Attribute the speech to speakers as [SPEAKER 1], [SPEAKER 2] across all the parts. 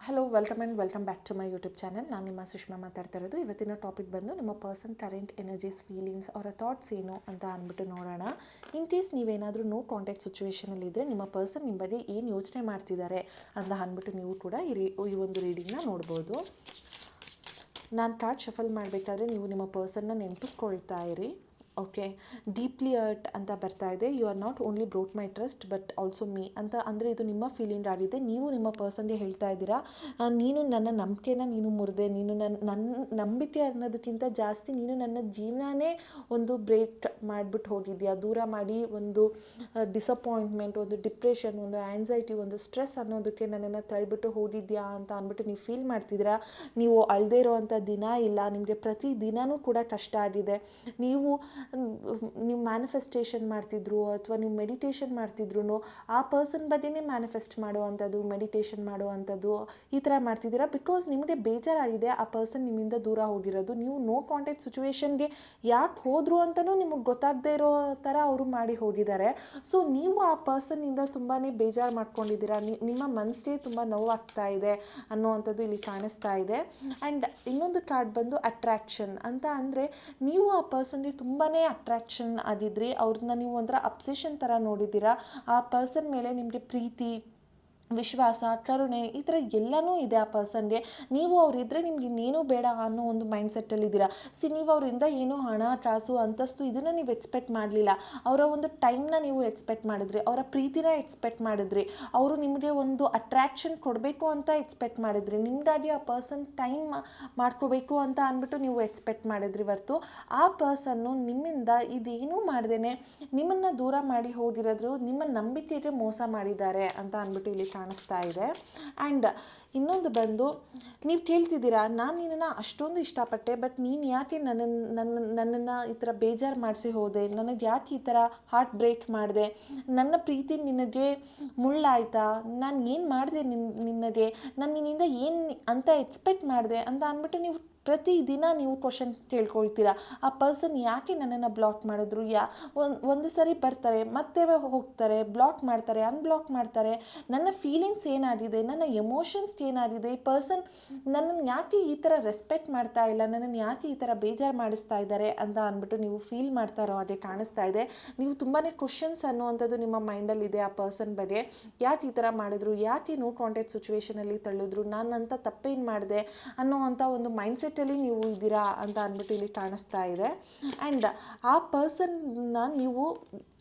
[SPEAKER 1] Hello welcome back to my YouTube channel. ನಾನು ನಿಮ್ಮ ಸುಷ್ಮಾ ಮಾತಾಡ್ತಾ ಇರೋದು. ಇವತ್ತಿನ ಟಾಪಿಕ್ ಬಂದು ನಿಮ್ಮ ಪರ್ಸನ್ ಕರೆಂಟ್ ಎನರ್ಜೀಸ್, ಫೀಲಿಂಗ್ಸ್, ಅವರ ಥಾಟ್ಸ್ ಏನು ಅಂತ ಅಂದ್ಬಿಟ್ಟು ನೋಡೋಣ. ಇನ್ ಕೇಸ್ ನೀವೇನಾದರೂ ನೋ ಕಾಂಟ್ಯಾಕ್ಟ್ ಸಿಚುವೇಷನಲ್ಲಿ ಇದ್ದರೆ ನಿಮ್ಮ ಪರ್ಸನ್ ನಿಮ್ಮ ಬಗ್ಗೆ ಏನು ಯೋಚನೆ ಮಾಡ್ತಿದ್ದಾರೆ ಅಂತ ಅಂದ್ಬಿಟ್ಟು ನೀವು ಕೂಡ ಈ ಒಂದು ರೀಡಿಂಗ್ನ ನೋಡ್ಬೋದು. ನಾನು ಕಾರ್ಡ್ ಶಫಲ್ ಮಾಡಬೇಕಾದ್ರೆ ನೀವು ನಿಮ್ಮ ಪರ್ಸನ್ನ ನೆನಪಿಸ್ಕೊಳ್ತಾ ಇರಿ. ಓಕೆ, ಡೀಪ್ಲಿ ಹರ್ಟ್ ಅಂತ ಬರ್ತಾ ಇದೆ. You are not only brought my trust but also me ಅಂತ. ಅಂದರೆ ಇದು ನಿಮ್ಮ ಫೀಲಿಂಗ್ ಆಗಿದೆ. ನೀವು ನಿಮ್ಮ ಪರ್ಸನ್ಗೆ ಹೇಳ್ತಾ ಇದ್ದೀರಾ, ನೀನು ನನ್ನ ನಂಬಿಕೆನ ನೀನು ಮುರಿದೆ, ನೀನು ನನ್ನ ನಂಬಿಕೆ ಅನ್ನೋದಕ್ಕಿಂತ ಜಾಸ್ತಿ ನೀನು ನನ್ನ ಜೀವನನೇ ಒಂದು ಬ್ರೇಕ್ ಮಾಡಿಬಿಟ್ಟು ಹೋಗಿದ್ಯಾ, ದೂರ ಮಾಡಿ ಒಂದು ಡಿಸಪಾಯಿಂಟ್ಮೆಂಟ್, ಒಂದು ಡಿಪ್ರೆಷನ್, ಒಂದು ಆ್ಯನ್ಸೈಟಿ, ಒಂದು ಸ್ಟ್ರೆಸ್ ಅನ್ನೋದಕ್ಕೆ ನನ್ನನ್ನು ತಳ್ಳಿಬಿಟ್ಟು ಹೋಗಿದ್ಯಾ ಅಂತ ಅಂದ್ಬಿಟ್ಟು ನೀವು ಫೀಲ್ ಮಾಡ್ತಿದ್ದೀರಾ. ನೀವು ಅಳದೇ ಇರೋವಂಥ ದಿನ ಇಲ್ಲ, ನಿಮಗೆ ಪ್ರತಿ ದಿನವೂ ಕೂಡ ಕಷ್ಟ ಆಗಿದೆ. ನೀವು ಮ್ಯಾನಿಫೆಸ್ಟೇಷನ್ ಮಾಡ್ತಿದ್ರು ಅಥವಾ ನೀವು ಮೆಡಿಟೇಷನ್ ಮಾಡ್ತಿದ್ರು, ಆ ಪರ್ಸನ್ ಬಗ್ಗೆನೇ ಮ್ಯಾನಿಫೆಸ್ಟ್ ಮಾಡುವಂಥದ್ದು, ಮೆಡಿಟೇಷನ್ ಮಾಡುವಂಥದ್ದು ಈ ಥರ ಮಾಡ್ತಿದ್ದೀರಾ. ಬಿಕಾಸ್ ನಿಮಗೆ ಬೇಜಾರಾಗಿದೆ ಆ ಪರ್ಸನ್ ನಿಮ್ಮಿಂದ ದೂರ ಹೋಗಿರೋದು. ನೀವು ನೋ ಕಾಂಟ್ಯಾಕ್ಟ್ ಸಿಚುವೇಶನ್ಗೆ ಯಾಕೆ ಹೋದರು ಅಂತಲೂ ನಿಮಗೆ ಗೊತ್ತಾಗದೇ ಇರೋ ಥರ ಅವರು ಮಾಡಿ ಹೋಗಿದ್ದಾರೆ. ಸೊ ನೀವು ಆ ಪರ್ಸನ್ನಿಂದ ತುಂಬಾ ಬೇಜಾರು ಮಾಡ್ಕೊಂಡಿದ್ದೀರಾ, ನಿಮ್ಮ ಮನಸ್ಸಿಗೆ ತುಂಬ ನೋವಾಗ್ತಾ ಇದೆ ಅನ್ನೋವಂಥದ್ದು ಇಲ್ಲಿ ಕಾಣಿಸ್ತಾ ಇದೆ. ಆ್ಯಂಡ್ ಇನ್ನೊಂದು ಕಾರ್ಡ್ ಬಂದು ಅಟ್ರ್ಯಾಕ್ಷನ್ ಅಂತ. ಅಂದರೆ ನೀವು ಆ ಪರ್ಸನ್ಗೆ ತುಂಬಾ ಅಟ್ರಾಕ್ಷನ್ ಆಗಿದ್ರಿ, ಅವ್ರನ್ನ ನೀವು ಒಂಥರ ಅಬ್ಸೆಷನ್ ಥರ ನೋಡಿದ್ದೀರಾ. ಆ ಪರ್ಸನ್ ಮೇಲೆ ನಿಮಗೆ ಪ್ರೀತಿ, ವಿಶ್ವಾಸ, ಕರುಣೆ ಈ ಥರ ಎಲ್ಲನೂ ಇದೆ ಆ ಪರ್ಸನ್ಗೆ. ನೀವು ಅವರಿದ್ದರೆ ನಿಮ್ಗೆ ಇನ್ನೇನೂ ಬೇಡ ಅನ್ನೋ ಒಂದು ಮೈಂಡ್ಸೆಟ್ಟಲ್ಲಿದ್ದೀರಾ. ನೀವು ಅವರಿಂದ ಏನೋ ಹಣ, ಕಾಸು, ಅಂತಸ್ತು ಇದನ್ನು ನೀವು ಎಕ್ಸ್ಪೆಕ್ಟ್ ಮಾಡಲಿಲ್ಲ. ಅವರ ಒಂದು ಟೈಮ್ನ ನೀವು ಎಕ್ಸ್ಪೆಕ್ಟ್ ಮಾಡಿದ್ರಿ, ಅವರ ಪ್ರೀತಿನ ಎಕ್ಸ್ಪೆಕ್ಟ್ ಮಾಡಿದ್ರಿ, ಅವರು ನಿಮಗೆ ಒಂದು ಅಟ್ರ್ಯಾಕ್ಷನ್ ಕೊಡಬೇಕು ಅಂತ ಎಕ್ಸ್ಪೆಕ್ಟ್ ಮಾಡಿದ್ರಿ, ನಿಮ್ಮದಾಗಿ ಆ ಪರ್ಸನ್ ಟೈಮ್ ಮಾಡ್ಕೋಬೇಕು ಅಂತ ಅಂದ್ಬಿಟ್ಟು ನೀವು ಎಕ್ಸ್ಪೆಕ್ಟ್ ಮಾಡಿದ್ರಿ. ಹೊರತು ಆ ಪರ್ಸನ್ನು ನಿಮ್ಮಿಂದ ಇದೇನೂ ಮಾಡ್ದೇನೆ ನಿಮ್ಮನ್ನು ದೂರ ಮಾಡಿ ಹೋಗಿರೋದ್ರು, ನಿಮ್ಮ ನಂಬಿಕೆಗೆ ಮೋಸ ಮಾಡಿದ್ದಾರೆ ಅಂತ ಅಂದ್ಬಿಟ್ಟು ಇಲ್ಲಿ ಕಾಣಿಸ್ತಾ ಇದೆ. ಆ್ಯಂಡ್ ಇನ್ನೊಂದು ಬಂದು ನೀವು ಕೇಳ್ತಿದ್ದೀರಾ, ನಾನು ನಿನ್ನನ್ನು ಅಷ್ಟೊಂದು ಇಷ್ಟಪಟ್ಟೆ, ಬಟ್ ನೀನು ಯಾಕೆ ನನ್ನನ್ನು ಈ ಥರ ಬೇಜಾರು ಮಾಡಿಸಿ ಹೋದೆ, ನನಗೆ ಯಾಕೆ ಈ ಥರ ಹಾರ್ಟ್ ಬ್ರೇಕ್ ಮಾಡಿದೆ, ನನ್ನ ಪ್ರೀತಿ ನಿನಗೆ ಮುಳ್ಳಾಯ್ತಾ, ನಾನು ಏನು ಮಾಡಿದೆ ನಿನಗೆ, ನಾನು ನಿನ್ನಿಂದ ಏನು ಅಂತ ಎಕ್ಸ್ಪೆಕ್ಟ್ ಮಾಡಿದೆ ಅಂತ ಅಂದ್ಬಿಟ್ಟು ನೀವು ಪ್ರತಿದಿನ ನೀವು ಕ್ವಶನ್ ಕೇಳ್ಕೊಳ್ತೀರಾ. ಆ ಪರ್ಸನ್ ಯಾಕೆ ನನ್ನನ್ನು ಬ್ಲಾಕ್ ಮಾಡಿದ್ರು, ಒಂದು ಸರಿ ಬರ್ತಾರೆ ಮತ್ತೆ ಹೋಗ್ತಾರೆ, ಬ್ಲಾಕ್ ಮಾಡ್ತಾರೆ, ಅನ್ಬ್ಲಾಕ್ ಮಾಡ್ತಾರೆ. ನನ್ನ ಫೀಲಿಂಗ್ಸ್ ಏನಾಗಿದೆ, ನನ್ನ ಎಮೋಷನ್ಸ್ ಏನಾಗಿದೆ, ಈ ಪರ್ಸನ್ ನನ್ನನ್ನು ಯಾಕೆ ಈ ಥರ ರೆಸ್ಪೆಕ್ಟ್ ಮಾಡ್ತಾ ಇಲ್ಲ, ನನ್ನನ್ನು ಯಾಕೆ ಈ ಥರ ಬೇಜಾರು ಮಾಡಿಸ್ತಾ ಇದ್ದಾರೆ ಅಂತ ಅಂದ್ಬಿಟ್ಟು ನೀವು ಫೀಲ್ ಮಾಡ್ತಾ ಇರೋ ಹಾಗೆ ಕಾಣಿಸ್ತಾ ಇದೆ. ನೀವು ತುಂಬಾ ಕ್ವಶನ್ಸ್ ಅನ್ನುವಂಥದ್ದು ನಿಮ್ಮ ಮೈಂಡಲ್ಲಿದೆ ಆ ಪರ್ಸನ್ ಬಗ್ಗೆ. ಯಾಕೆ ಈ ಥರ ಮಾಡಿದ್ರು, ಯಾಕೆ ನೋ ಕಾಂಟ್ಯಾಕ್ಟ್ ಸಿಚುವೇಷನಲ್ಲಿ ತಳ್ಳಿದ್ರು, ನಾನಂತ ತಪ್ಪೇನು ಮಾಡಿದೆ ಅನ್ನೋವಂಥ ಒಂದು ಮೈಂಡ್ಸೆಟ್ ನೀವು ಇದ್ದೀರಾ ಅಂತ ಅಂದ್ಬಿಟ್ಟು ಇಲ್ಲಿ ಕಾಣಿಸ್ತಾ ಇದೆ. ಆ್ಯಂಡ್ ಆ ಪರ್ಸನ್ನ ನೀವು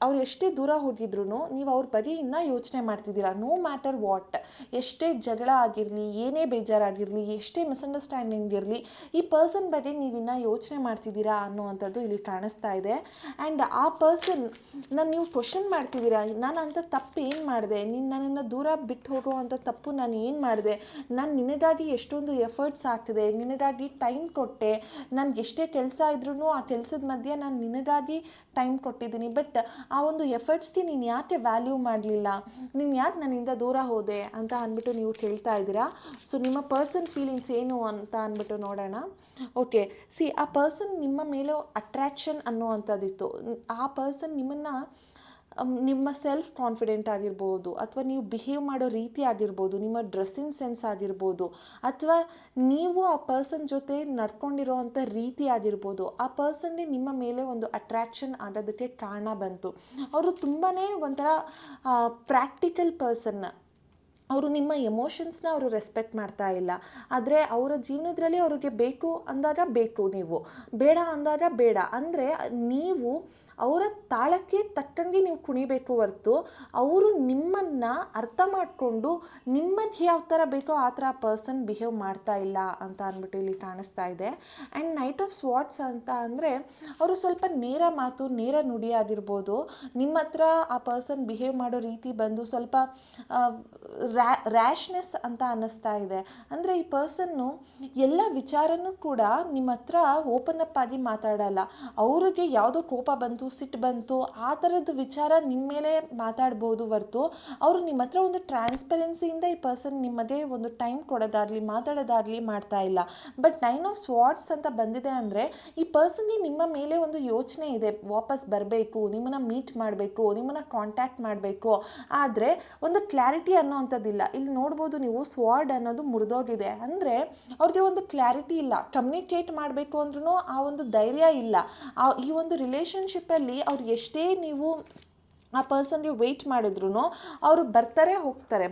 [SPEAKER 1] ಅವ್ರು ಎಷ್ಟೇ ದೂರ ಹೋಗಿದ್ರು ನೀವು ಅವ್ರ ಬಗ್ಗೆ ಇನ್ನೂ ಯೋಚನೆ ಮಾಡ್ತಿದ್ದೀರಾ. ನೋ ಮ್ಯಾಟರ್ ವಾಟ್, ಎಷ್ಟೇ ಜಗಳ ಆಗಿರಲಿ, ಏನೇ ಬೇಜಾರಾಗಿರಲಿ, ಎಷ್ಟೇ ಮಿಸ್ಅಂಡರ್ಸ್ಟ್ಯಾಂಡಿಂಗ್ ಇರಲಿ, ಈ ಪರ್ಸನ್ ಬಗ್ಗೆ ನೀವಿನ್ನೂ ಯೋಚನೆ ಮಾಡ್ತಿದ್ದೀರಾ ಅನ್ನೋವಂಥದ್ದು ಇಲ್ಲಿ ಕಾಣಿಸ್ತಾ ಇದೆ. ಆ್ಯಂಡ್ ಆ ಪರ್ಸನ್ನ ನೀವು ಕ್ವಶನ್ ಮಾಡ್ತಿದ್ದೀರಾ, ನಾನು ಅಂಥ ತಪ್ಪು ಏನು ಮಾಡಿದೆ, ನೀನು ನನ್ನನ್ನು ದೂರ ಬಿಟ್ಟು ಹೋಗುವಂಥ ತಪ್ಪು ನಾನು ಏನು ಮಾಡಿದೆ, ನಾನು ನಿನಗಾಗಿ ಎಷ್ಟೊಂದು ಎಫರ್ಟ್ಸ್ ಹಾಕಿದೆ, ನಿನಗಾಗಿ ಟೈಮ್ ಕೊಟ್ಟೆ, ನನಗೆ ಎಷ್ಟೇ ಕೆಲಸ ಇದ್ರೂ ಆ ಕೆಲಸದ ಮಧ್ಯೆ ನಾನು ನಿನಗಾಗಿ ಟೈಮ್ ಕೊಟ್ಟಿದ್ದೀನಿ, ಬಟ್ ಆ ಒಂದು ಎಫರ್ಟ್ಸ್ಗೆ ನೀನು ಯಾಕೆ ವ್ಯಾಲ್ಯೂ ಮಾಡಲಿಲ್ಲ, ನೀನು ಯಾಕೆ ನನ್ನಿಂದ ದೂರ ಹೋದೆ ಅಂತ ಅಂದ್ಬಿಟ್ಟು ನೀವು ಕೇಳ್ತಾ ಇದ್ದೀರಾ. ಸೊ ನಿಮ್ಮ ಪರ್ಸನ್ ಫೀಲಿಂಗ್ಸ್ ಏನು ಅಂತ ಅಂದ್ಬಿಟ್ಟು ನೋಡೋಣ. ಓಕೆ, ಆ ಪರ್ಸನ್ ನಿಮ್ಮ ಮೇಲೆ ಅಟ್ರ್ಯಾಕ್ಷನ್ ಅನ್ನುವಂಥದ್ದಿತ್ತು. ಆ ಪರ್ಸನ್ ನಿಮ್ಮ ಸೆಲ್ಫ್ ಕಾನ್ಫಿಡೆಂಟ್ ಆಗಿರ್ಬೋದು, ಅಥವಾ ನೀವು ಬಿಹೇವ್ ಮಾಡೋ ರೀತಿ ಆಗಿರ್ಬೋದು, ನಿಮ್ಮ ಡ್ರೆಸ್ಸಿಂಗ್ ಸೆನ್ಸ್ ಆಗಿರ್ಬೋದು, ಅಥವಾ ನೀವು ಆ ಪರ್ಸನ್ ಜೊತೆ ನಡ್ಕೊಂಡಿರೋವಂಥ ರೀತಿ ಆಗಿರ್ಬೋದು, ಆ ಪರ್ಸನ್ಗೆ ನಿಮ್ಮ ಮೇಲೆ ಒಂದು ಅಟ್ರ್ಯಾಕ್ಷನ್ ಆಗೋದಕ್ಕೆ ಕಾರಣ ಬಂತು. ಅವರು ತುಂಬಾ ಒಂಥರ ಪ್ರಾಕ್ಟಿಕಲ್ ಪರ್ಸನ್. ಅವರು ನಿಮ್ಮ ಎಮೋಷನ್ಸ್ನ ಅವರು ರೆಸ್ಪೆಕ್ಟ್ ಮಾಡ್ತಾ ಇಲ್ಲ. ಆದರೆ ಅವರ ಜೀವನದಲ್ಲಿ ಅವ್ರಿಗೆ ಬೇಕು ಅಂದಾಗ ಬೇಕು, ನೀವು ಬೇಡ ಅಂದಾಗ ಬೇಡ. ಅಂದರೆ ನೀವು ಅವರ ತಾಳಕ್ಕೆ ತಕ್ಕಂಗೆ ನೀವು ಕುಣಿಬೇಕು ಹೊರತು ಅವರು ನಿಮ್ಮನ್ನು ಅರ್ಥ ಮಾಡಿಕೊಂಡು ನಿಮ್ಮದು ಯಾವ ಥರ ಬೇಕೋ ಆ ಥರ ಪರ್ಸನ್ ಬಿಹೇವ್ ಮಾಡ್ತಾ ಇಲ್ಲ ಅಂತ ಅಂದ್ಬಿಟ್ಟು ಇಲ್ಲಿ ಕಾಣಿಸ್ತಾ ಇದೆ. ಆ್ಯಂಡ್ ನೈಟ್ ಆಫ್ ಸ್ವಾಟ್ಸ್ ಅಂತ ಅಂದರೆ ಅವರು ಸ್ವಲ್ಪ ನೇರ ಮಾತು, ನೇರ ನುಡಿ ಆಗಿರ್ಬೋದು. ನಿಮ್ಮ ಹತ್ರ ಆ ಪರ್ಸನ್ ಬಿಹೇವ್ ಮಾಡೋ ರೀತಿ ಬಂದು ಸ್ವಲ್ಪ ರ್ಯಾಶ್ನೆಸ್ ಅಂತ ಅನ್ನಿಸ್ತಾ ಇದೆ. ಅಂದರೆ ಈ ಪರ್ಸನ್ನು ಎಲ್ಲ ವಿಚಾರನೂ ಕೂಡ ನಿಮ್ಮ ಹತ್ರ ಓಪನ್ ಅಪ್ ಆಗಿ ಮಾತಾಡಲ್ಲ. ಅವ್ರಿಗೆ ಯಾವುದೋ ಕೋಪ ಬಂತು ಬಂತು, ಸಿಟ್ಟು ಬಂತು, ಆ ಥರದ ವಿಚಾರ ನಿಮ್ಮ ಮೇಲೆ ಮಾತಾಡ್ಬೋದು ಹೊರ್ತು ಅವರು ನಿಮ್ಮ ಹತ್ರ ಒಂದು ಟ್ರಾನ್ಸ್ಪರೆನ್ಸಿಯಿಂದ ಈ ಪರ್ಸನ್ ನಿಮಗೆ ಒಂದು ಟೈಮ್ ಕೊಡೋದಾಗಲಿ ಮಾತಾಡೋದಾಗಲಿ ಮಾಡ್ತಾ ಇಲ್ಲ. ಬಟ್ 9 ಆಫ್ ಸ್ವಾರ್ಡ್ಸ್ ಅಂತ ಬಂದಿದೆ ಅಂದರೆ ಈ ಪರ್ಸನ್ಗೆ ನಿಮ್ಮ ಮೇಲೆ ಒಂದು ಯೋಚನೆ ಇದೆ, ವಾಪಸ್ ಬರಬೇಕು, ನಿಮ್ಮನ್ನು ಮೀಟ್ ಮಾಡಬೇಕು, ನಿಮ್ಮನ್ನು ಕಾಂಟ್ಯಾಕ್ಟ್ ಮಾಡಬೇಕು. ಆದರೆ ಒಂದು ಕ್ಲಾರಿಟಿ ಅನ್ನೋವಂಥದ್ದಿಲ್ಲ. ಇಲ್ಲಿ ನೋಡ್ಬೋದು ನೀವು ಸ್ವಾರ್ಡ್ ಅನ್ನೋದು ಮುರಿದೋಗಿದೆ. ಅಂದರೆ ಅವ್ರಿಗೆ ಒಂದು ಕ್ಲಾರಿಟಿ ಇಲ್ಲ, ಕಮ್ಯುನಿಕೇಟ್ ಮಾಡಬೇಕು ಅಂದ್ರೂ ಆ ಒಂದು ಧೈರ್ಯ ಇಲ್ಲ. ಈ ಒಂದು ರಿಲೇಷನ್ಶಿಪ್ಪಲ್ಲಿ ಅವ್ರು ಎಷ್ಟೇ ನೀವು ಆ ಪರ್ಸನ್ಗೆ ವೆಯ್ಟ್ ಮಾಡಿದ್ರು ಅವರು ಬರ್ತಾರೆ ಹೋಗ್ತಾರೆ.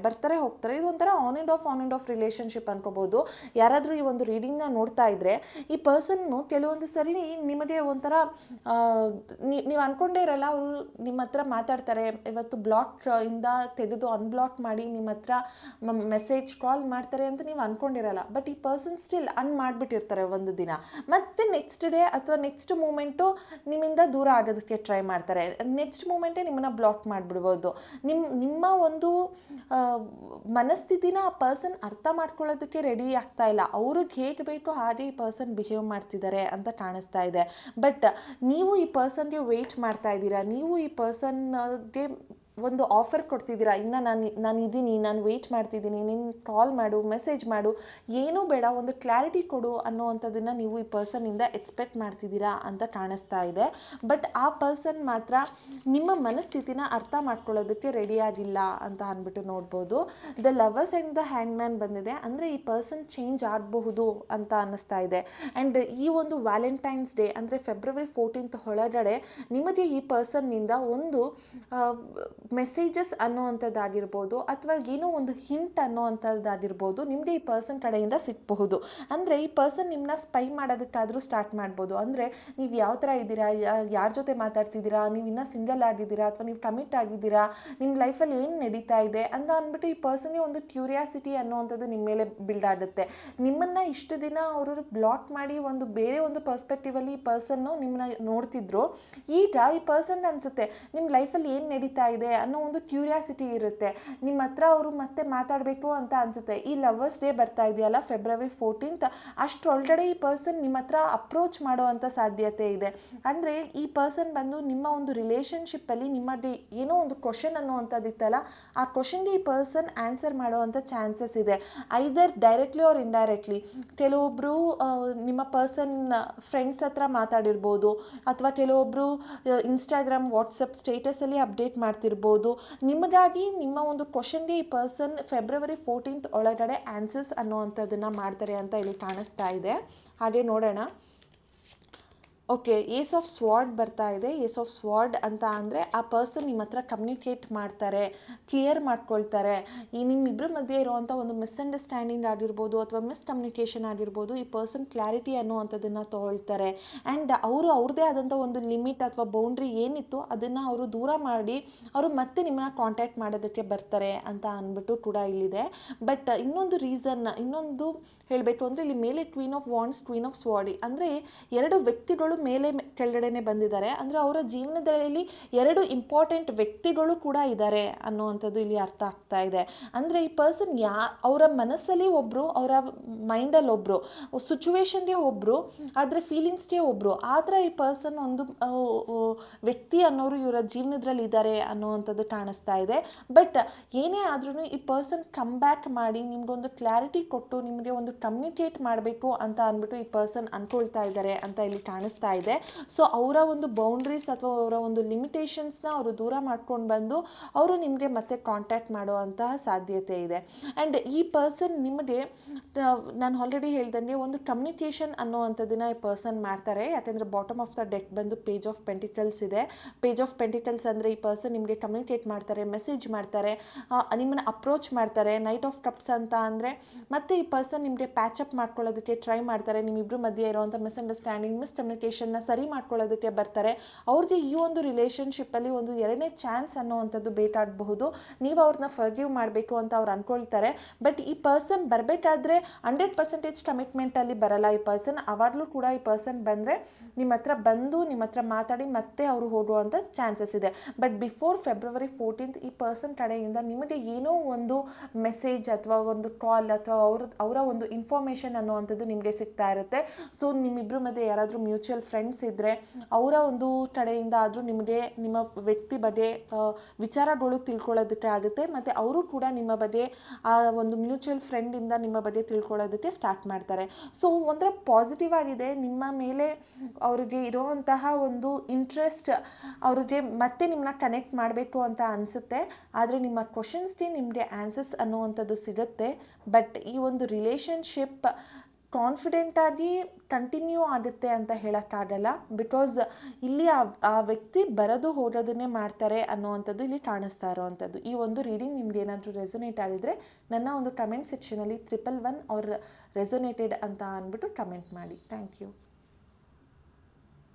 [SPEAKER 1] ಇದು ಒಂಥರ ಆನ್ ಆ್ಯಂಡ್ ಆಫ್ ರಿಲೇಷನ್ಶಿಪ್ ಅನ್ಕೋಬೋದು. ಯಾರಾದರೂ ಈ ಒಂದು ರೀಡಿಂಗ್ನ ನೋಡ್ತಾ ಇದ್ದರೆ ಈ ಪರ್ಸನ್ನು ಕೆಲವೊಂದು ಸರಿ ನಿಮಗೆ ಒಂಥರ ನೀವು ಅಂದ್ಕೊಂಡೇ ಇರಲ್ಲ, ಅವರು ನಿಮ್ಮ ಹತ್ರ ಮಾತಾಡ್ತಾರೆ, ಇವತ್ತು ಬ್ಲಾಕ್ ಇಂದ ತೆಗೆದು ಅನ್ಬ್ಲಾಕ್ ಮಾಡಿ ನಿಮ್ಮ ಹತ್ರ ಮೆಸೇಜ್ ಕಾಲ್ ಮಾಡ್ತಾರೆ ಅಂತ ನೀವು ಅಂದ್ಕೊಂಡಿರಲ್ಲ. ಬಟ್ ಈ ಪರ್ಸನ್ ಸ್ಟಿಲ್ ಮಾಡಿಬಿಟ್ಟಿರ್ತಾರೆ ಒಂದು ದಿನ, ಮತ್ತೆ ನೆಕ್ಸ್ಟ್ ಡೇ ಅಥವಾ ನೆಕ್ಸ್ಟ್ ಮೂಮೆಂಟು ನಿಮ್ಮಿಂದ ದೂರ ಆಗೋದಕ್ಕೆ ಟ್ರೈ ಮಾಡ್ತಾರೆ. ನೆಕ್ಸ್ಟ್ ಮೂಮೆಂಟೇ ನಿಮ್ಮನ್ನು ಬ್ಲಾಕ್ ಮಾಡಿಬಿಡ್ಬೋದು. ನಿಮ್ಮ ಒಂದು ಮನಸ್ಥಿತಿನ ಆ ಪರ್ಸನ್ ಅರ್ಥ ಮಾಡ್ಕೊಳ್ಳೋದಕ್ಕೆ ರೆಡಿ ಆಗ್ತಾ ಇಲ್ಲ. ಅವ್ರಿಗೆ ಹೇಗೆ ಬೇಕೋ ಹಾಗೆ ಈ ಪರ್ಸನ್ ಬಿಹೇವ್ ಮಾಡ್ತಿದ್ದಾರೆ ಅಂತ ಕಾಣಿಸ್ತಾ ಇದೆ. ಬಟ್ ನೀವು ಈ ಪರ್ಸನ್ಗೆ ವೆಯ್ಟ್ ಮಾಡ್ತಾ ಇದ್ದೀರಾ, ನೀವು ಈ ಪರ್ಸನ್ಗೆ ಒಂದು ಆಫರ್ ಕೊಡ್ತಿದ್ದೀರಾ, ಇನ್ನು ನಾನು ಇದ್ದೀನಿ, ನಾನು ವೆಯ್ಟ್ ಮಾಡ್ತಿದ್ದೀನಿ, ನೀನು ಕಾಲ್ ಮಾಡು, ಮೆಸೇಜ್ ಮಾಡು, ಏನೂ ಬೇಡ, ಒಂದು ಕ್ಲಾರಿಟಿ ಕೊಡು ಅನ್ನೋವಂಥದ್ದನ್ನು ನೀವು ಈ ಪರ್ಸನ್ನಿಂದ ಎಕ್ಸ್ಪೆಕ್ಟ್ ಮಾಡ್ತಿದ್ದೀರಾ ಅಂತ ಕಾಣಿಸ್ತಾ ಇದೆ. ಬಟ್ ಆ ಪರ್ಸನ್ ಮಾತ್ರ ನಿಮ್ಮ ಮನಸ್ಥಿತಿನ ಅರ್ಥ ಮಾಡ್ಕೊಳ್ಳೋದಕ್ಕೆ ರೆಡಿಯಾಗಿಲ್ಲ ಅಂತ ಅಂದ್ಬಿಟ್ಟು ನೋಡ್ಬೋದು. The lovers and the hand man ಬಂದಿದೆ. ಅಂದರೆ ಈ ಪರ್ಸನ್ ಚೇಂಜ್ ಆಗಬಹುದು ಅಂತ ಅನ್ನಿಸ್ತಾ ಇದೆ. ಆ್ಯಂಡ್ ಈ ಒಂದು ವ್ಯಾಲೆಂಟೈನ್ಸ್ ಡೇ ಅಂದರೆ ಫೆಬ್ರವರಿ 14 ಒಳಗಡೆ ನಿಮಗೆ ಈ ಪರ್ಸನ್ನಿಂದ ಒಂದು ಮೆಸೇಜಸ್ ಅನ್ನೋವಂಥದ್ದಾಗಿರ್ಬೋದು ಅಥವಾ ಏನೋ ಒಂದು ಹಿಂಟ್ ಅನ್ನೋವಂಥದ್ದಾಗಿರ್ಬೋದು ನಿಮಗೆ ಈ ಪರ್ಸನ್ ಕಡೆಯಿಂದ ಸಿಗಬಹುದು. ಅಂದರೆ ಈ ಪರ್ಸನ್ ನಿಮ್ಮನ್ನ ಸ್ಪೈ ಮಾಡೋದಕ್ಕಾದರೂ ಸ್ಟಾರ್ಟ್ ಮಾಡ್ಬೋದು. ಅಂದರೆ ನೀವು ಯಾವ ಥರ ಇದ್ದೀರಾ, ಯಾರ ಜೊತೆ ಮಾತಾಡ್ತಿದ್ದೀರಾ, ನೀವು ಇನ್ನೂ ಸಿಂಗಲ್ ಆಗಿದ್ದೀರಾ ಅಥವಾ ನೀವು ಕಮಿಟ್ ಆಗಿದ್ದೀರಾ, ನಿಮ್ಮ ಲೈಫಲ್ಲಿ ಏನು ನಡೀತಾ ಇದೆ ಅಂತ ಅಂದ್ಬಿಟ್ಟು ಈ ಪರ್ಸನ್ಗೆ ಒಂದು ಕ್ಯೂರಿಯಾಸಿಟಿ ಅನ್ನೋವಂಥದ್ದು ನಿಮ್ಮ ಮೇಲೆ ಬಿಲ್ಡ್ ಆಗುತ್ತೆ. ನಿಮ್ಮನ್ನು ಇಷ್ಟು ದಿನ ಅವರು ಬ್ಲಾಕ್ ಮಾಡಿ ಒಂದು ಬೇರೆ ಒಂದು ಪರ್ಸ್ಪೆಕ್ಟಿವಲ್ಲಿ ಈ ಪರ್ಸನ್ನು ನಿಮ್ಮನ್ನ ನೋಡ್ತಿದ್ರು. ಈಗ ಈ ಪರ್ಸನ್ ಅನಿಸುತ್ತೆ ನಿಮ್ಮ ಲೈಫಲ್ಲಿ ಏನು ನಡೀತಾ ಇದೆ ಅನ್ನೋ ಒಂದು ಕ್ಯೂರಿಯಾಸಿಟಿ ಇರುತ್ತೆ. ನಿಮ್ಮ ಹತ್ರ ಅವರು ಮತ್ತೆ ಮಾತಾಡಬೇಕು ಅಂತ ಅನಿಸುತ್ತೆ. ಈ ಲವರ್ಸ್ ಡೇ ಬರ್ತಾ ಇದೆಯಲ್ಲ ಫೆಬ್ರವರಿ 14 ಅಷ್ಟರೊಳಗಡೆ ಈ ಪರ್ಸನ್ ನಿಮ್ಮ ಹತ್ರ ಅಪ್ರೋಚ್ ಮಾಡೋ ಅಂಥ ಸಾಧ್ಯತೆ ಇದೆ. ಅಂದರೆ ಈ ಪರ್ಸನ್ ಬಂದು ನಿಮ್ಮ ಒಂದು ರಿಲೇಷನ್ಶಿಪ್ಪಲ್ಲಿ ನಿಮಗೆ ಏನೋ ಒಂದು ಕ್ವಶನ್ ಅನ್ನೋವಂಥದ್ದಿತ್ತಲ್ಲ, ಆ ಕ್ವಶನ್ಗೆ ಈ ಪರ್ಸನ್ ಆನ್ಸರ್ ಮಾಡೋ ಅಂಥ ಚಾನ್ಸಸ್ ಇದೆ. ಐದರ್ ಡೈರೆಕ್ಟ್ಲಿ ಆರ್ ಇಂಡೈರೆಕ್ಟ್ಲಿ. ಕೆಲವೊಬ್ಬರು ನಿಮ್ಮ ಪರ್ಸನ್ ಫ್ರೆಂಡ್ಸ್ ಹತ್ರ ಮಾತಾಡಿರ್ಬೋದು ಅಥವಾ ಕೆಲವೊಬ್ಬರು ಇನ್ಸ್ಟಾಗ್ರಾಮ್ ವಾಟ್ಸಪ್ ಸ್ಟೇಟಸಲ್ಲಿ ಅಪ್ಡೇಟ್ ಮಾಡ್ತಿರ್ಬೋದು. ನಿಮಗಾಗಿ ನಿಮ್ಮ ಒಂದು ಕ್ವಶನ್ಗೆ ಈ ಪರ್ಸನ್ ಫೆಬ್ರವರಿ 14 ಒಳಗಡೆ ಆನ್ಸರ್ಸ್ ಅನ್ನೋವಂಥದ್ದನ್ನು ಮಾಡ್ತಾರೆ ಅಂತ ಇಲ್ಲಿ ಕಾಣಿಸ್ತಾ ಇದೆ. ಹಾಗೆ ನೋಡೋಣ. ಓಕೆ, ಏಸ್ ಆಫ್ ಸ್ವಾರ್ಡ್ ಬರ್ತಾ ಇದೆ. ಏಸ್ ಆಫ್ ಸ್ವಾರ್ಡ್ ಅಂತ ಅಂದರೆ ಆ ಪರ್ಸನ್ ನಿಮ್ಮ ಹತ್ರ ಕಮ್ಯುನಿಕೇಟ್ ಮಾಡ್ತಾರೆ, ಕ್ಲಿಯರ್ ಮಾಡ್ಕೊಳ್ತಾರೆ. ಈ ನಿಮ್ಮಿಬ್ಬರ ಮಧ್ಯೆ ಇರುವಂಥ ಒಂದು ಮಿಸ್ಅಂಡರ್ಸ್ಟ್ಯಾಂಡಿಂಗ್ ಆಗಿರ್ಬೋದು ಅಥವಾ ಮಿಸ್ಕಮ್ಯುನಿಕೇಷನ್ ಆಗಿರ್ಬೋದು, ಈ ಪರ್ಸನ್ ಕ್ಲಾರಿಟಿ ಅನ್ನೋವಂಥದ್ದನ್ನು ತೊಗೊಳ್ತಾರೆ. ಆ್ಯಂಡ್ ಅವರು ಅವ್ರದ್ದೇ ಆದಂಥ ಒಂದು ಲಿಮಿಟ್ ಅಥವಾ ಬೌಂಡ್ರಿ ಏನಿತ್ತು ಅದನ್ನು ಅವರು ದೂರ ಮಾಡಿ ಅವರು ಮತ್ತೆ ನಿಮ್ಮನ್ನ ಕಾಂಟ್ಯಾಕ್ಟ್ ಮಾಡೋದಕ್ಕೆ ಬರ್ತಾರೆ ಅಂತ ಅಂದ್ಬಿಟ್ಟು ಕೂಡ ಇಲ್ಲಿದೆ. ಬಟ್ ಇನ್ನೊಂದು ಹೇಳಬೇಕು ಅಂದರೆ ಇಲ್ಲಿ ಮೇಲೆ queen of wands, queen of sword ಅಂದರೆ ಎರಡು ವ್ಯಕ್ತಿಗಳು ಮೇಲೆ ಕೆಳಗಡೆನೆ ಬಂದಿದ್ದಾರೆ. ಅಂದರೆ ಅವರ ಜೀವನದಲ್ಲಿ ಎರಡು ಇಂಪಾರ್ಟೆಂಟ್ ವ್ಯಕ್ತಿಗಳು ಕೂಡ ಇದ್ದಾರೆ ಅನ್ನುವಂಥದ್ದು ಇಲ್ಲಿ ಅರ್ಥ ಆಗ್ತಾ ಇದೆ. ಅಂದರೆ ಈ ಪರ್ಸನ್ ಅವರ ಮನಸ್ಸಲ್ಲಿ ಒಬ್ಬರು, ಅವರ ಮೈಂಡಲ್ಲಿ ಒಬ್ಬರು, ಸಿಚುವೇಶನ್ಗೆ ಒಬ್ಬರು, ಆದರೆ ಫೀಲಿಂಗ್ಸ್ಗೆ ಒಬ್ಬರು, ಆ ಥರ ಈ ಪರ್ಸನ್ ಒಂದು ವ್ಯಕ್ತಿ ಅನ್ನೋರು ಇವರ ಜೀವನದಲ್ಲಿ ಇದ್ದಾರೆ ಅನ್ನೋವಂಥದ್ದು ಕಾಣಿಸ್ತಾ ಇದೆ. ಬಟ್ ಏನೇ ಆದ್ರೂ ಈ ಪರ್ಸನ್ ಕಮ್ ಬ್ಯಾಕ್ ಮಾಡಿ ನಿಮಗೊಂದು ಕ್ಲಾರಿಟಿ ಕೊಟ್ಟು ನಿಮಗೆ ಒಂದು ಕಮ್ಯುನಿಕೇಟ್ ಮಾಡಬೇಕು ಅಂತ ಅಂದ್ಬಿಟ್ಟು ಈ ಪರ್ಸನ್ ಅಂದ್ಕೊಳ್ತಾ ಇದ್ದಾರೆ ಅಂತ ಇಲ್ಲಿ ಕಾಣಿಸ್ತಾ ಇದೆ. ಸೊ ಅವರ ಒಂದು ಬೌಂಡ್ರೀಸ್ ಅಥವಾ ಅವರ ಒಂದು ಲಿಮಿಟೇಷನ್ಸ್ನ ಅವರು ದೂರ ಮಾಡ್ಕೊಂಡು ಬಂದು ಅವರು ನಿಮಗೆ ಮತ್ತೆ ಕಾಂಟ್ಯಾಕ್ಟ್ ಮಾಡುವಂತಹ ಸಾಧ್ಯತೆ ಇದೆ. ಆ್ಯಂಡ್ ಈ ಪರ್ಸನ್ ನಿಮಗೆ ನಾನು ಆಲ್ರೆಡಿ ಹೇಳ್ದಂಗೆ ಒಂದು ಕಮ್ಯುನಿಕೇಷನ್ ಅನ್ನೋವಂಥದ್ದನ್ನು ಈ ಪರ್ಸನ್ ಮಾಡ್ತಾರೆ. ಯಾಕೆಂದರೆ ಬಾಟಮ್ ಆಫ್ ದ ಡೆಕ್ ಬಂದು ಪೇಜ್ ಆಫ್ ಪೆಂಟಿಕಲ್ಸ್ ಇದೆ. ಪೇಜ್ ಆಫ್ ಪೆಂಟಿಕಲ್ಸ್ ಅಂದರೆ ಈ ಪರ್ಸನ್ ನಿಮಗೆ ಕಮ್ಯುನಿಕೇಟ್ ಮಾಡ್ತಾರೆ, ಮೆಸೇಜ್ ಮಾಡ್ತಾರೆ, ನಿಮ್ಮನ್ನು ಅಪ್ರೋಚ್ ಮಾಡ್ತಾರೆ. ನೈಟ್ ಆಫ್ ಕಪ್ಸ್ ಅಂತ ಅಂದರೆ ಮತ್ತೆ ಈ ಪರ್ಸನ್ ನಿಮಗೆ ಪ್ಯಾಚಪ್ ಮಾಡ್ಕೊಳ್ಳೋದಕ್ಕೆ ಟ್ರೈ ಮಾಡ್ತಾರೆ. ನಿಮ್ಮಿಬ್ಬರ ಮಧ್ಯೆ ಇರುವಂಥ ಮಿಸ್ಅಂಡರ್ಸ್ಟ್ಯಾಂಡಿಂಗ್, ಮಿಸ್ಕಮ್ಯುನಿಕೇಷನ್ನ ಸರಿ ಮಾಡ್ಕೊಳ್ಳೋದಕ್ಕೆ ಬರ್ತಾರೆ. ಅವ್ರಿಗೆ ಈ ಒಂದು ರಿಲೇಷನ್ಶಿಪ್ಪಲ್ಲಿ ಒಂದು ಎರಡನೇ ಚಾನ್ಸ್ ಅನ್ನೋವಂಥದ್ದು ಬೇಕಾಗಬಹುದು. ನೀವು ಅವ್ರನ್ನ ಫರ್ಗಿವ್ ಮಾಡಬೇಕು ಅಂತ ಅವ್ರು ಅಂದ್ಕೊಳ್ತಾರೆ. ಬಟ್ ಈ ಪರ್ಸನ್ ಬರಬೇಕಾದ್ರೆ 100% ಕಮಿಟ್ಮೆಂಟಲ್ಲಿ ಬರಲ್ಲ ಈ ಪರ್ಸನ್. ಆವಾಗಲೂ ಕೂಡ ಈ ಪರ್ಸನ್ ಬಂದರೆ ನಿಮ್ಮ ಹತ್ರ ಮಾತಾಡಿ ಮತ್ತೆ ಅವರು ಹೋಗುವಂಥ ಚಾನ್ಸಸ್ ಇದೆ. ಬಟ್ ಬಿಫೋರ್ ಫೆಬ್ರವರಿ 14 ಈ ಪರ್ಸನ್ ಕಡೆಯಿಂದ ನಿಮಗೆ ಏನೋ ಒಂದು ಮೆಸೇಜ್ ಅಥವಾ ಒಂದು ಕಾಲ್ ಅಥವಾ ಅವರ ಒಂದು ಇನ್ಫಾರ್ಮೇಷನ್ ಅನ್ನುವಂಥದ್ದು ನಿಮಗೆ ಸಿಗ್ತಾ ಇರುತ್ತೆ. ಸೊ ನಿಮ್ಮಿಬ್ಬರ ಮಧ್ಯೆ ಯಾರಾದರೂ ಮ್ಯೂಚುವಲ್ ಮ್ಯೂಚುವಲ್ ಫ್ರೆಂಡ್ಸ್ ಇದ್ದರೆ ಅವರ ಒಂದು ಕಡೆಯಿಂದ ಆದರೂ ನಿಮಗೆ ನಿಮ್ಮ ವ್ಯಕ್ತಿ ಬಗ್ಗೆ ವಿಚಾರಗಳು ತಿಳ್ಕೊಳ್ಳೋದಕ್ಕೆ ಆಗುತ್ತೆ, ಮತ್ತು ಅವರು ಕೂಡ ನಿಮ್ಮ ಬಗ್ಗೆ ಆ ಒಂದು ಮ್ಯೂಚುವಲ್ ಫ್ರೆಂಡಿಂದ ನಿಮ್ಮ ಬಗ್ಗೆ ತಿಳ್ಕೊಳ್ಳೋದಕ್ಕೆ ಸ್ಟಾರ್ಟ್ ಮಾಡ್ತಾರೆ. ಸೊ ಒಂಥರ ಪಾಸಿಟಿವ್ ಆಗಿದೆ ನಿಮ್ಮ ಮೇಲೆ ಅವ್ರಿಗೆ ಇರುವಂತಹ ಒಂದು ಇಂಟ್ರೆಸ್ಟ್, ಅವ್ರಿಗೆ ಮತ್ತೆ ನಿಮ್ಮನ್ನ ಕನೆಕ್ಟ್ ಮಾಡಬೇಕು ಅಂತ ಅನಿಸುತ್ತೆ. ಆದರೆ ನಿಮ್ಮ ಕ್ವಶನ್ಸ್ಗೆ ನಿಮಗೆ ಆನ್ಸರ್ಸ್ ಅನ್ನುವಂಥದ್ದು ಸಿಗುತ್ತೆ. ಬಟ್ ಈ ಒಂದು ರಿಲೇಷನ್ಶಿಪ್ ಕಾನ್ಫಿಡೆಂಟಾಗಿ ಕಂಟಿನ್ಯೂ ಆಗುತ್ತೆ ಅಂತ ಹೇಳೋಕ್ಕಾಗಲ್ಲ. ಬಿಕಾಸ್ ಇಲ್ಲಿ ಆ ವ್ಯಕ್ತಿ ಬರೋದು ಹೋಗೋದನ್ನೇ ಮಾಡ್ತಾರೆ ಅನ್ನೋವಂಥದ್ದು ಇಲ್ಲಿ ಕಾಣಿಸ್ತಾ ಇರೋವಂಥದ್ದು. ಈ ಒಂದು ರೀಡಿಂಗ್ ನಿಮ್ಗೆ ಏನಾದರೂ ರೆಸೊನೇಟ್ ಆಗಿದ್ರೆ ನನ್ನ ಒಂದು ಕಮೆಂಟ್ ಸೆಕ್ಷನಲ್ಲಿ 111 ಅವ್ರ ರೆಸೊನೇಟೆಡ್ ಅಂತ ಅಂದ್ಬಿಟ್ಟು ಕಮೆಂಟ್ ಮಾಡಿ. Thank you.